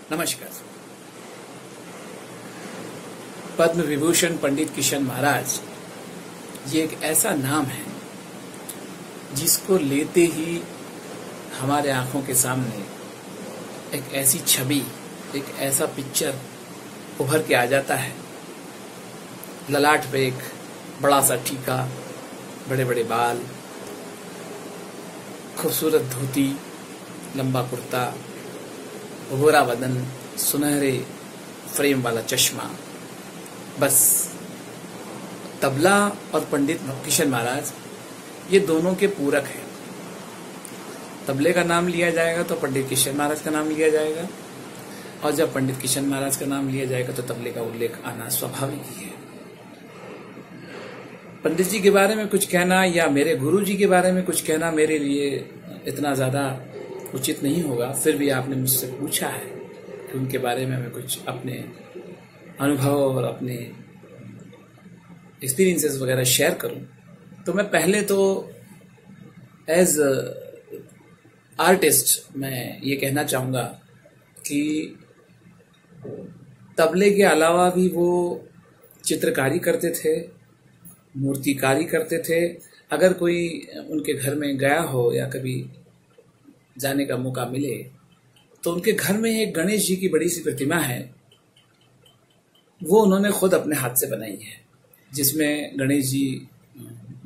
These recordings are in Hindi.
नमस्कार। पद्म विभूषण पंडित किशन महाराज ये एक ऐसा नाम है जिसको लेते ही हमारे आंखों के सामने एक ऐसी छवि, एक ऐसा पिक्चर उभर के आ जाता है। ललाट पे एक बड़ा सा टीका, बड़े बड़े बाल, खूबसूरत धोती, लंबा कुर्ता, गोरा बदन, सुनहरे फ्रेम वाला चश्मा। बस तबला और पंडित किशन महाराज ये दोनों के पूरक हैं। तबले का नाम लिया जाएगा तो पंडित किशन महाराज का नाम लिया जाएगा, और जब पंडित किशन महाराज का नाम लिया जाएगा तो तबले का उल्लेख आना स्वाभाविक ही है। पंडित जी के बारे में कुछ कहना या मेरे गुरु जी के बारे में कुछ कहना मेरे लिए इतना ज्यादा उचित नहीं होगा। फिर भी आपने मुझसे पूछा है कि उनके बारे में मैं कुछ अपने अनुभव और अपने एक्सपीरियंसेस वगैरह शेयर करूं, तो मैं पहले तो एज आर्टिस्ट मैं ये कहना चाहूँगा कि तबले के अलावा भी वो चित्रकारी करते थे, मूर्तिकारी करते थे। अगर कोई उनके घर में गया हो या कभी जाने का मौका मिले तो उनके घर में एक गणेश जी की बड़ी सी प्रतिमा है, वो उन्होंने खुद अपने हाथ से बनाई है, जिसमें गणेश जी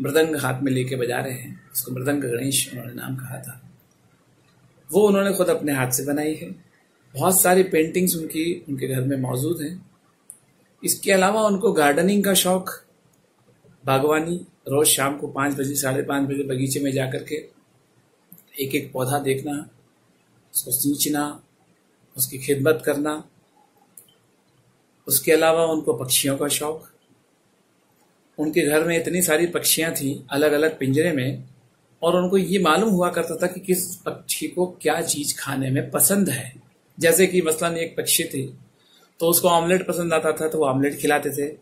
मृदंग हाथ में लेके बजा रहे हैं। उसको मृदंग गणेश उन्होंने नाम कहा था। वो उन्होंने खुद अपने हाथ से बनाई है। बहुत सारी पेंटिंग्स उनके घर में मौजूद हैं। इसके अलावा उनको गार्डनिंग का शौक, बागवानी, रोज शाम को 5 बजे 5:30 बजे बगीचे में जाकर के एक एक पौधा देखना, उसको सींचना, उसकी खिदमत करना। उसके अलावा उनको पक्षियों का शौक। उनके घर में इतनी सारी पक्षियां थी अलग अलग पिंजरे में, और उनको ये मालूम हुआ करता था कि किस पक्षी को क्या चीज खाने में पसंद है। जैसे कि मसलन एक पक्षी थी तो उसको ऑमलेट पसंद आता था तो वो ऑमलेट खिलाते थे।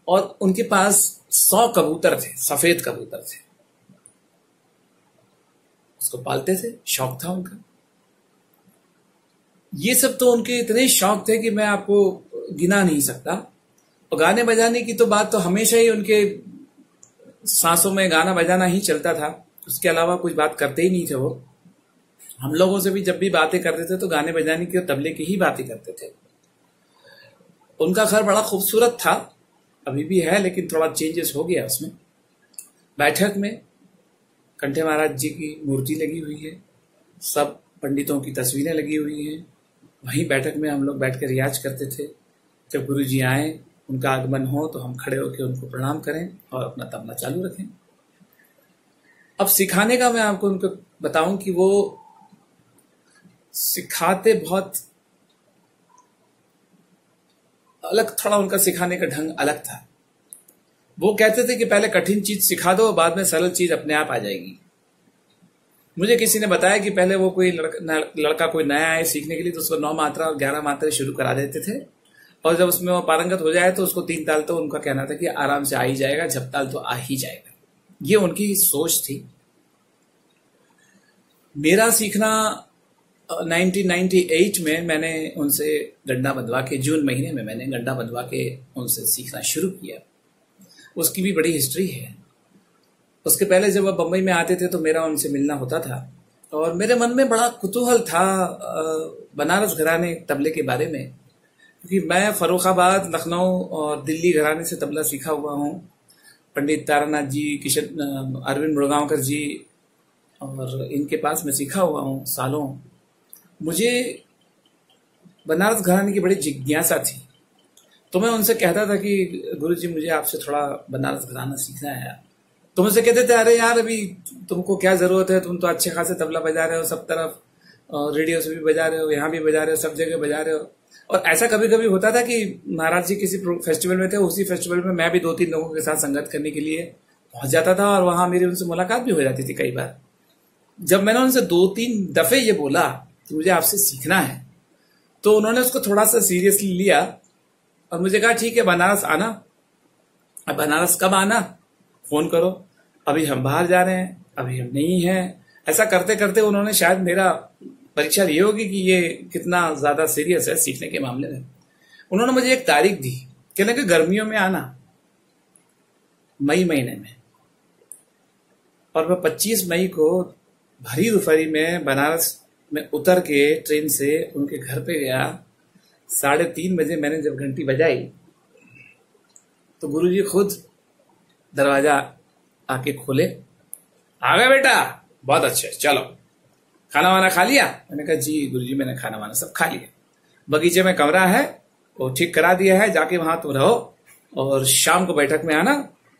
और उनके पास 100 कबूतर थे, सफेद कबूतर थे, उसको पालते थे, शौक था उनका। ये सब तो उनके इतने शौक थे कि मैं आपको गिना नहीं सकता। और गाने बजाने की तो बात तो हमेशा ही उनके सांसों में गाना बजाना ही चलता था, उसके अलावा कुछ बात करते ही नहीं थे वो। हम लोगों से भी जब भी बातें करते थे तो गाने बजाने की और तबले की ही बातें करते थे। उनका घर बड़ा खूबसूरत था, अभी भी है, लेकिन थोड़ा चेंजेस हो गया उसमें। बैठक में कंठे महाराज जी की मूर्ति लगी हुई है, सब पंडितों की तस्वीरें लगी हुई हैं। वहीं बैठक में हम लोग बैठ कर रियाज करते थे। जब गुरु जी आए, उनका आगमन हो तो हम खड़े होकर उनको प्रणाम करें और अपना तबला चालू रखें। अब सिखाने का मैं आपको उनको बताऊं कि वो सिखाते बहुत अलग, थोड़ा उनका सिखाने का ढंग अलग था। वो कहते थे कि पहले कठिन चीज सिखा दो, बाद में सरल चीज अपने आप आ जाएगी। मुझे किसी ने बताया कि पहले वो कोई लड़का कोई नया आए सीखने के लिए तो उसको 9 मात्रा और 11 मात्रा शुरू करा देते थे, और जब उसमें वो पारंगत हो जाए तो उसको 3 ताल तो उनका कहना था कि आराम से आ ही जाएगा, झपताल तो आ ही जाएगा। ये उनकी सोच थी। मेरा सीखना 1998 में मैंने उनसे गंडा बंधवा के, जून महीने में मैंने गंडा बंधवा के उनसे सीखना शुरू किया। उसकी भी बड़ी हिस्ट्री है। उसके पहले जब वह बम्बई में आते थे तो मेरा उनसे मिलना होता था, और मेरे मन में बड़ा कुतूहल था बनारस घराने तबले के बारे में, क्योंकि मैं फर्रुखाबाद, लखनऊ और दिल्ली घराने से तबला सीखा हुआ हूँ। पंडित तारानाथ जी, अरविंद मुड़गांवकर जी और इनके पास मैं सीखा हुआ हूँ सालों। मुझे बनारस घराने की बड़ी जिज्ञासा थी, तो मैं उनसे कहता था कि गुरु जी मुझे आपसे थोड़ा बनारस घराना सीखना है। तो मुझसे कहते थे, अरे यार अभी तुमको क्या जरूरत है, तुम तो अच्छे खासे तबला बजा रहे हो सब तरफ, रेडियो से भी बजा रहे हो, यहाँ भी बजा रहे हो, सब जगह बजा रहे हो। और ऐसा कभी कभी होता था कि महाराज जी किसी फेस्टिवल में थे, उसी फेस्टिवल में मैं भी 2-3 लोगों के साथ संगत करने के लिए पहुंच जाता था, और वहां मेरी उनसे मुलाकात भी हो जाती थी कई बार। जब मैंने उनसे 2-3 दफे ये बोला कि मुझे आपसे सीखना है, तो उन्होंने उसको थोड़ा सा सीरियसली लिया और मुझे कहा ठीक है बनारस आना। अब बनारस कब आना, फोन करो, अभी हम बाहर जा रहे हैं, अभी हम नहीं हैं। ऐसा करते करते उन्होंने शायद मेरा परीक्षा ये होगी कि ये कितना ज्यादा सीरियस है सीखने के मामले में। उन्होंने मुझे एक तारीख दी, कहने कि गर्मियों में आना, मई महीने में। और मैं 25 मई को भरी दोपहरी में बनारस में उतर के ट्रेन से उनके घर पे गया। 3:30 बजे मैंने जब घंटी बजाई तो गुरुजी खुद दरवाजा आके खोले। आ गए बेटा, बहुत अच्छे, चलो खाना वाना खा लिया? मैंने कहा जी गुरुजी मैंने खाना वाना सब खा लिया। बगीचे में कमरा है वो ठीक करा दिया है, जाके वहां तुम रहो और शाम को बैठक में आना,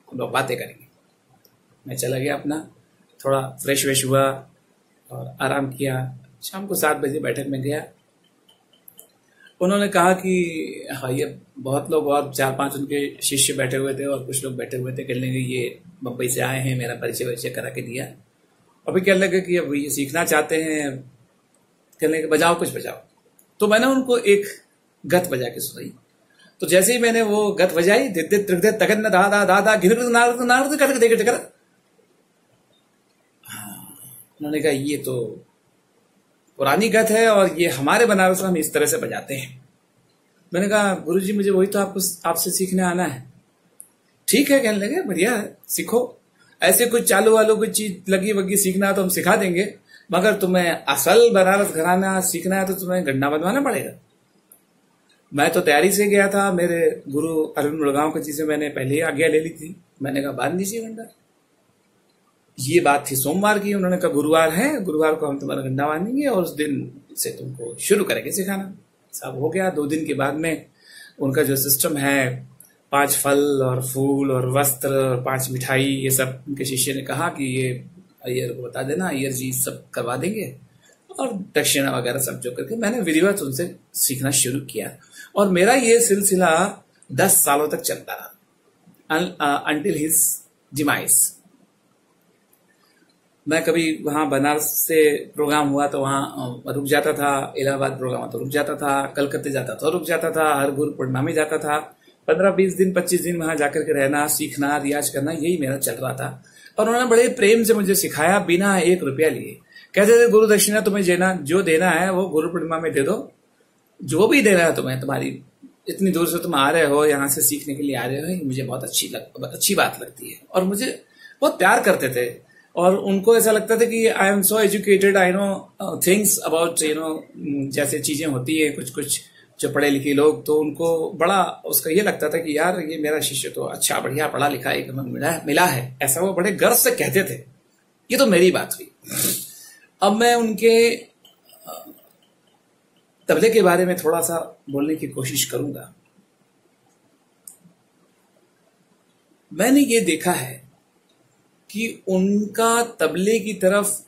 हम लोग बातें करेंगे। मैं चला गया अपना, थोड़ा फ्रेश व्रेश हुआ और आराम किया। शाम को 7 बजे बैठक में गया। उन्होंने कहा कि हाँ ये बहुत लोग और 4-5 उनके शिष्य बैठे हुए थे और कुछ लोग बैठे हुए थे, कहने लगे ये मुंबई से आए हैं, मेरा परिचय वरिचय करा के दिया। अभी कहने लगे कि अब ये सीखना चाहते हैं, कहने लगे बजाओ कुछ बजाओ। तो मैंने उनको एक गत बजा के सुनाई। तो जैसे ही मैंने वो गत बजाई, तगन दादा दादा कर, उन्होंने कहा ये तो पुरानी गत है और ये हमारे बनारस में हम इस तरह से बजाते हैं। मैंने कहा गुरुजी मुझे वही तो आपसे सीखने आना है। ठीक है, कहने लगे बढ़िया है, सीखो। ऐसे कुछ चालू वालों कुछ चीज लगी वगी सीखना है तो हम सिखा देंगे, मगर तुम्हें असल बनारस घराना सीखना है तो तुम्हें गंडा बनवाना पड़ेगा। मैं तो तैयारी से गया था, मेरे गुरु अरविंद मुड़गांव जी से मैंने पहले ही आज्ञा ले ली थी। मैंने कहा बांध दीजिए गंडा। ये बात थी सोमवार की। उन्होंने कहा गुरुवार है, गुरुवार को हम तुम्हारा गंडा बांधेंगे और उस दिन से तुमको शुरू करेंगे सिखाना। सब हो गया। 2 दिन के बाद में उनका जो सिस्टम है, 5 फल और फूल और वस्त्र और 5 मिठाई, ये सब उनके शिष्य ने कहा कि ये अय्यर को बता देना, अय्यर जी सब करवा देंगे और दक्षिणा वगैरह सब जो करके मैंने विधिवत उनसे सीखना शुरू किया। और मेरा ये सिलसिला 10 सालों तक चलता रहा, अंटिल हिज डिमाइस। मैं कभी वहां बनारस से प्रोग्राम हुआ तो वहां रुक जाता था, इलाहाबाद प्रोग्राम तो रुक जाता था, कलकत्ते जाता तो रुक जाता था, हर गुरु पूर्णिमा में जाता था। 15-20 दिन 25 दिन वहां जाकर के रहना, सीखना, रियाज करना, यही मेरा चल रहा था। और उन्होंने बड़े प्रेम से मुझे सिखाया बिना 1 रुपया लिए। कहते थे गुरु दक्षिणा तुम्हें जो देना है वो गुरु पूर्णिमा में दे दो, जो भी देना है तुम्हें, तुम्हारी इतनी दूर से तुम आ रहे हो, यहाँ से सीखने के लिए आ रहे हो, मुझे बहुत अच्छी बात लगती है। और मुझे बहुत प्यार करते थे और उनको ऐसा लगता था कि I am so educated, I know things about जैसे चीजें होती है कुछ कुछ जो पढ़े लिखे लोग, तो उनको बड़ा उसका ये लगता था कि यार ये मेरा शिष्य तो अच्छा बढ़िया पढ़ा लिखा एक मिला है, ऐसा वो बड़े गर्व से कहते थे। ये तो मेरी बात हुई। अब मैं उनके तबले के बारे में थोड़ा सा बोलने की कोशिश करूंगा। मैंने ये देखा है कि उनका तबले की तरफ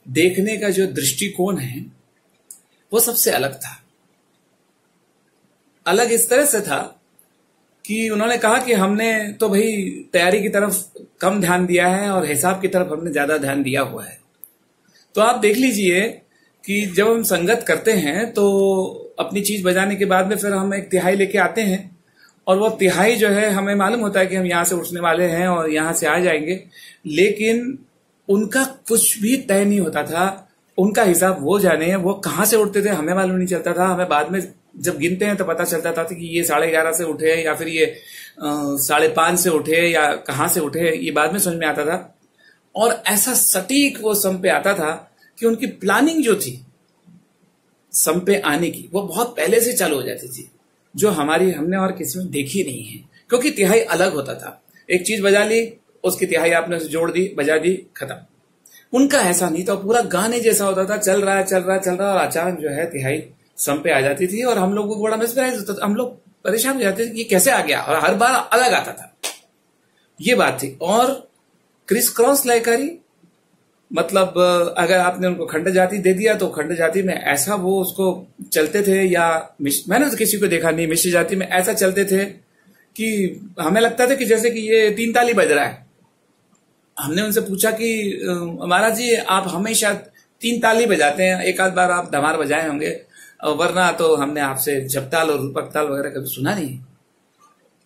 देखने का जो दृष्टिकोण है वो सबसे अलग था। अलग इस तरह से था कि उन्होंने कहा कि हमने तो भाई तैयारी की तरफ कम ध्यान दिया है और हिसाब की तरफ हमने ज्यादा ध्यान दिया हुआ है। तो आप देख लीजिए कि जब हम संगत करते हैं तो अपनी चीज बजाने के बाद में फिर हम एक तिहाई लेके आते हैं और वो तिहाई जो है हमें मालूम होता है कि हम यहाँ से उठने वाले हैं और यहाँ से आ जाएंगे, लेकिन उनका कुछ भी तय नहीं होता था। उनका हिसाब वो जाने, वो कहाँ से उठते थे हमें मालूम नहीं चलता था। हमें बाद में जब गिनते हैं तो पता चलता था कि ये 11:30 से उठे या फिर ये 5:30 से उठे या कहाँ से उठे, ये बाद में समझ में आता था। और ऐसा सटीक वो सम पे आता था कि उनकी प्लानिंग जो थी सम पे आने की, वो बहुत पहले से चालू हो जाती थी, जो हमने और किसी में देखी नहीं है। क्योंकि तिहाई अलग होता था, एक चीज बजा ली, उसकी तिहाई आपने जोड़ दी, बजा दी, खत्म। उनका ऐसा नहीं था, पूरा गाने जैसा होता था, चल रहा है और अचानक जो है तिहाई सम पे आ जाती थी और हम लोगों को बड़ा मिसमैच होता था। हम लोग परेशान हो जाते थे कि कैसे आ गया, और हर बार अलग आता था। ये बात थी। और क्रिस क्रॉस लयकारी, मतलब अगर आपने उनको खंड जाति दे दिया तो खंड जाति में ऐसा वो उसको चलते थे, या मैंने तो किसी को देखा नहीं, मिश्र जाति में ऐसा चलते थे कि हमें लगता था कि जैसे कि ये 3 ताली बज रहा है। हमने उनसे पूछा कि महाराज जी आप हमेशा 3 ताली बजाते हैं, एक आध बार आप धमार बजाए होंगे, वरना तो हमने आपसे जपताल और रूपक ताल वगैरह कभी सुना नहीं।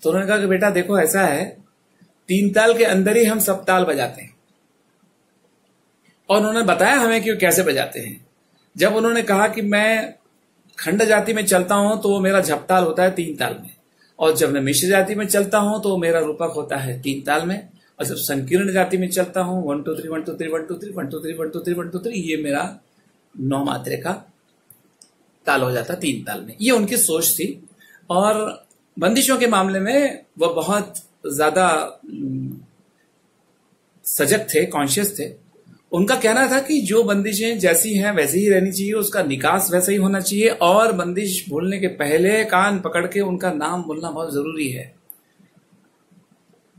तो उन्होंने कहा कि बेटा देखो ऐसा है, 3 ताल के अंदर ही हम सब ताल बजाते हैं। और उन्होंने बताया हमें कि कैसे बजाते हैं। जब उन्होंने कहा कि मैं खंड जाति में चलता हूं तो वो मेरा झपताल होता है 3 ताल में, और जब मैं मिश्र जाति में चलता हूं तो मेरा रूपक होता है 3 ताल में, और जब संकीर्ण जाति में चलता हूं 1 2 3 1 2 3 1 2 3 1 2 3 1 2 3 1 2 3, ये मेरा 9 मात्रे का ताल हो जाता 3 ताल में। ये उनकी सोच थी। और बंदिशों के मामले में वो बहुत ज्यादा सजग थे, कॉन्शियस थे। उनका कहना था कि जो बंदिशें जैसी हैं वैसी ही रहनी चाहिए, उसका निकास वैसा ही होना चाहिए, और बंदिश बोलने के पहले कान पकड़ के उनका नाम बोलना बहुत जरूरी है।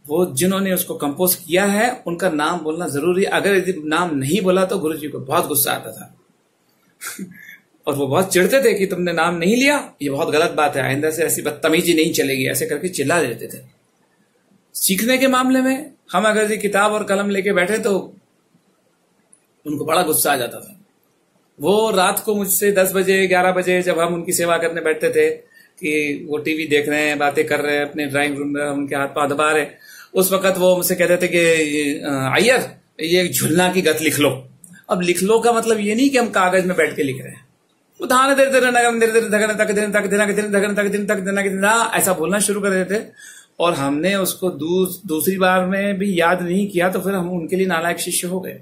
वो जिन्होंने उसको कंपोज किया है उनका नाम बोलना जरूरी है। अगर यदि नाम नहीं बोला तो गुरु जी को बहुत गुस्सा आता था और वो बहुत चिढ़ते थे कि तुमने नाम नहीं लिया, ये बहुत गलत बात है, आइंदा से ऐसी बदतमीजी नहीं चलेगी, ऐसे करके चिल्ला देते थे। सीखने के मामले में हम अगर ये किताब और कलम लेके बैठे तो उनको बड़ा गुस्सा आ जाता था। वो रात को मुझसे 10 बजे 11 बजे जब हम उनकी सेवा करने बैठते थे कि वो टीवी देख रहे हैं, बातें कर रहे हैं अपने ड्राइंग रूम में, उनके हाथ पांव दबा रहे, उस वक्त वो मुझसे कहते थे कि अय्यर ये झुलना की गत लिख लो। अब लिख लो का मतलब ये नहीं कि हम कागज में बैठ के लिख रहे हैं, ऐसा बोलना शुरू कर देते थे। और हमने उसको दूसरी बार में भी याद नहीं किया तो फिर हम उनके लिए नालायक शिष्य हो गए।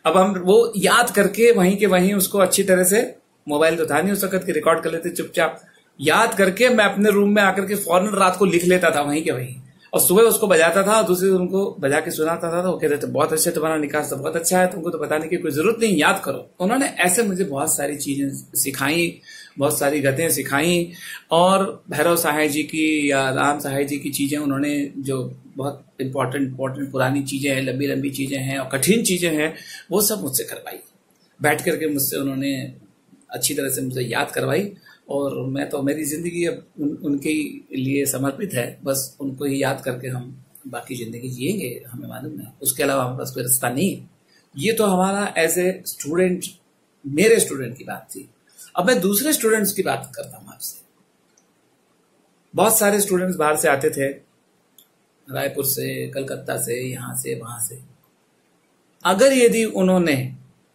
अब हम वो याद करके वहीं के वहीं उसको अच्छी तरह से, मोबाइल तो था नहीं उस वक्त, रिकॉर्ड कर लेते, चुपचाप याद करके मैं अपने रूम में आकर के फौरन रात को लिख लेता था वहीं के वहीं, और सुबह उसको बजाता था और दूसरे दिन उनको बजा के सुनाता था। तो वो कहते थे बहुत अच्छा, तुम्हारा निकास तो बहुत अच्छा है, तुमको तो बताने की कोई जरूरत नहीं, याद करो। उन्होंने ऐसे मुझे बहुत सारी चीजें सिखाई, बहुत सारी गतें सिखाई। और भैरव सहाय जी की या राम सहाय जी की चीजें उन्होंने, जो बहुत इंपॉर्टेंट पुरानी चीजें हैं, लंबी लंबी चीजें हैं और कठिन चीजें हैं, वो सब मुझसे करवाई। बैठ करके मुझसे उन्होंने अच्छी तरह से मुझे याद करवाई। और मैं तो, मेरी जिंदगी अब उनके लिए समर्पित है, बस उनको ही याद करके हम बाकी जिंदगी जिएंगे, हमें मालूम है, उसके अलावा हमारे पास कोई रास्ता नहीं है। ये तो हमारा एज ए स्टूडेंट, मेरे स्टूडेंट की बात थी। अब मैं दूसरे स्टूडेंट्स की बात करता हूं आपसे। बहुत सारे स्टूडेंट्स बाहर से आते थे, रायपुर से, कलकत्ता से, यहां से, वहां से। अगर यदि उन्होंने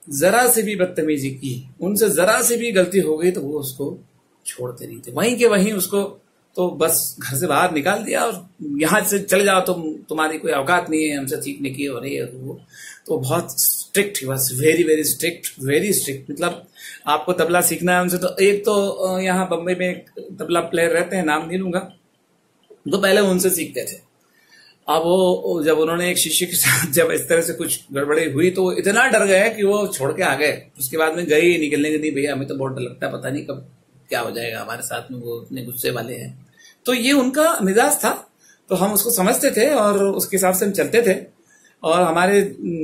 जरा से भी बदतमीजी की, उनसे जरा से भी गलती हो गई, तो वो उसको छोड़ते नहीं थे, वहीं के वहीं उसको तो बस घर से बाहर निकाल दिया और यहां से चले जाओ, तुम्हारी कोई औकात नहीं है हमसे सीखने की, और ये वो। तो बहुत स्ट्रिक्ट, बस very very strict, very strict. मतलब आपको तबला सीखना है उनसे, तो एक तो यहाँ बम्बई में एक तबला प्लेयर रहते हैं, नाम नहीं लूंगा, तो पहले उनसे सीखते थे। अब वो जब उन्होंने एक शिष्य के साथ जब इस तरह से कुछ गड़बड़ी हुई तो इतना डर गए कि वो छोड़ के आ गए। उसके बाद में गए ही निकलने के, नहीं भैया हमें तो बहुत डर लगता है, पता नहीं कब क्या हो जाएगा हमारे साथ में, वो इतने गुस्से वाले हैं। तो ये उनका मिजाज था, तो हम उसको समझते थे और उसके हिसाब से हम चलते थे। और हमारे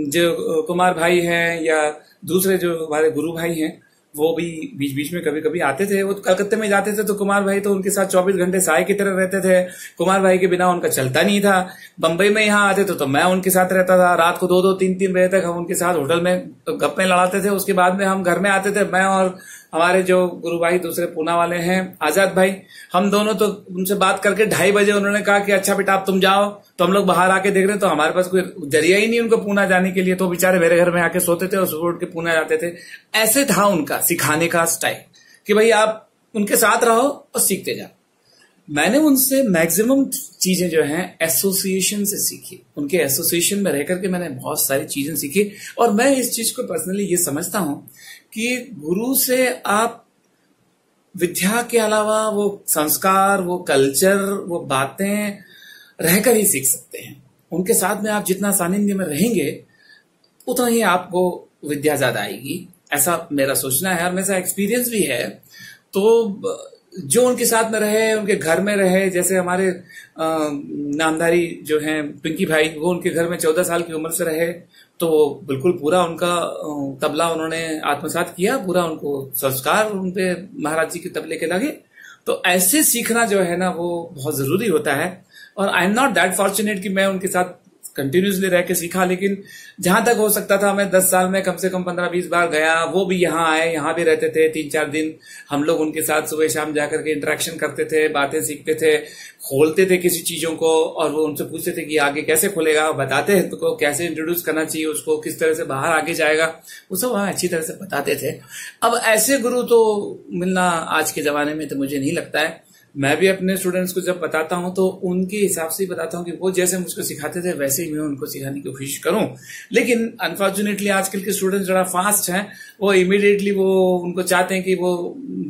जो कुमार भाई हैं या दूसरे जो हमारे गुरु भाई हैं, वो भी बीच बीच में कभी कभी आते थे। वो कलकत्ते में जाते थे तो कुमार भाई तो उनके साथ 24 घंटे साय की तरह रहते थे। कुमार भाई के बिना उनका चलता नहीं था। बंबई में यहाँ आते थे तो मैं उनके साथ रहता था, रात को 2-2 3-3 बजे तक हम उनके साथ होटल में गप्पे लड़ाते थे। उसके बाद में हम घर में आते थे, मैं और हमारे जो गुरु भाई दूसरे पूना वाले हैं आजाद भाई, हम दोनों तो उनसे बात करके 2:30 बजे उन्होंने कहा कि अच्छा बेटा अब तुम जाओ। तो हम लोग बाहर आके देख रहे हैं तो हमारे पास कोई जरिया ही नहीं उनको पूना जाने के लिए, तो बेचारे मेरे घर में आके सोते थे और सुबह उठ के पूना जाते थे। ऐसे था उनका सिखाने का स्टाइल कि भाई आप उनके साथ रहो और सीखते जाओ। मैंने उनसे मैक्सिमम चीजें जो हैं एसोसिएशन से सीखी, उनके एसोसिएशन में रहकर के मैंने बहुत सारी चीजें सीखी। और मैं इस चीज को पर्सनली ये समझता हूं कि गुरु से आप विद्या के अलावा वो संस्कार, वो कल्चर, वो बातें रहकर ही सीख सकते हैं। उनके साथ में आप जितना सानिध्य में रहेंगे उतना ही आपको विद्या ज्यादा आएगी, ऐसा मेरा सोचना है और मेरा एक्सपीरियंस भी है। तो जो उनके साथ में रहे, उनके घर में रहे, जैसे हमारे नामधारी जो हैं पिंकी भाई, वो उनके घर में 14 साल की उम्र से रहे, तो बिल्कुल पूरा उनका तबला उन्होंने आत्मसात किया, पूरा उनको संस्कार उनपे महाराज जी के तबले के लगे। तो ऐसे सीखना जो है ना वो बहुत जरूरी होता है। और I am not that fortunate कि मैं उनके साथ कंटिन्यूसली रह के सीखा, लेकिन जहां तक हो सकता था मैं 10 साल में कम से कम 15-20 बार गया। वो भी यहाँ आए, यहाँ भी रहते थे 3-4 दिन। हम लोग उनके साथ सुबह शाम जाकर के इंटरेक्शन करते थे, बातें सीखते थे, खोलते थे किसी चीजों को, और वो उनसे पूछते थे कि आगे कैसे खोलेगा, बताते हैं तो कैसे इंट्रोड्यूस करना चाहिए उसको, किस तरह से बाहर आगे जाएगा, वो सब वहां अच्छी तरह से बताते थे। अब ऐसे गुरु तो मिलना आज के जमाने में तो मुझे नहीं लगता है। मैं भी अपने स्टूडेंट्स को जब बताता हूं तो उनके हिसाब से ही बताता हूं कि वो जैसे मुझको सिखाते थे वैसे ही मैं उनको सिखाने की कोशिश करूं। लेकिन अनफॉर्चुनेटली आजकल के स्टूडेंट्स जरा फास्ट हैं, वो इमीडिएटली वो उनको चाहते हैं कि वो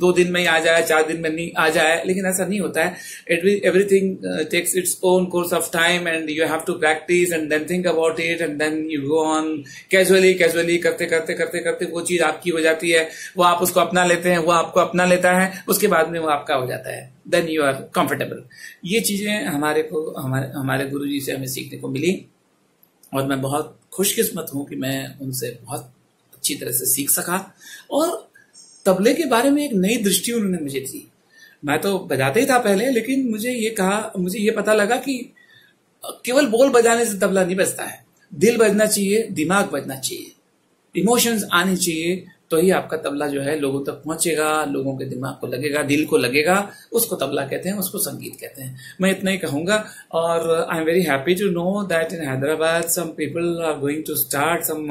2 दिन में ही आ जाए, 4 दिन में नहीं आ जाए, लेकिन ऐसा नहीं होता है। Everything takes its own course of time and you have to practice and then think about it and then you go on casually करते करते करते करते वो चीज आपकी हो जाती है, वो आप उसको अपना लेते हैं, वो आपको अपना लेता है, उसके बाद में वो आपका हो जाता है, देन यू आर कंफर्टेबल। ये चीजें हमारे गुरुजी से हमें सीखने को मिली और मैं बहुत खुशकिस्मत हूं कि मैं उनसे बहुत अच्छी तरह से सीख सका। और तबले के बारे में एक नई दृष्टि उन्होंने मुझे दी। मैं तो बजाते ही था पहले, लेकिन मुझे ये पता लगा कि केवल बोल बजाने से तबला नहीं बजता है, दिल बजना चाहिए, दिमाग बजना चाहिए, इमोशंस आने चाहिए, तो ही आपका तबला जो है लोगों तक पहुंचेगा, लोगों के दिमाग को लगेगा, दिल को लगेगा, उसको तबला कहते हैं, उसको संगीत कहते हैं। मैं इतना ही कहूंगा। और I am very happy to know that in Hyderabad some people are going to start some,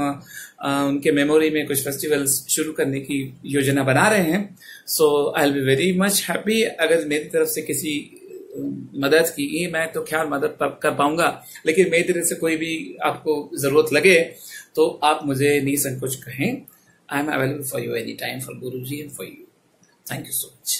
उनके मेमोरी में कुछ फेस्टिवल्स शुरू करने की योजना बना रहे हैं। So I will be very much happy अगर मेरी तरफ से किसी मदद की, ये मैं तो ख्याल मदद कर पाऊंगा, लेकिन मेरी तरफ से कोई भी आपको जरूरत लगे तो आप मुझे निसंकोच कहें। I am available for you anytime for Guruji and for you. Thank you so much.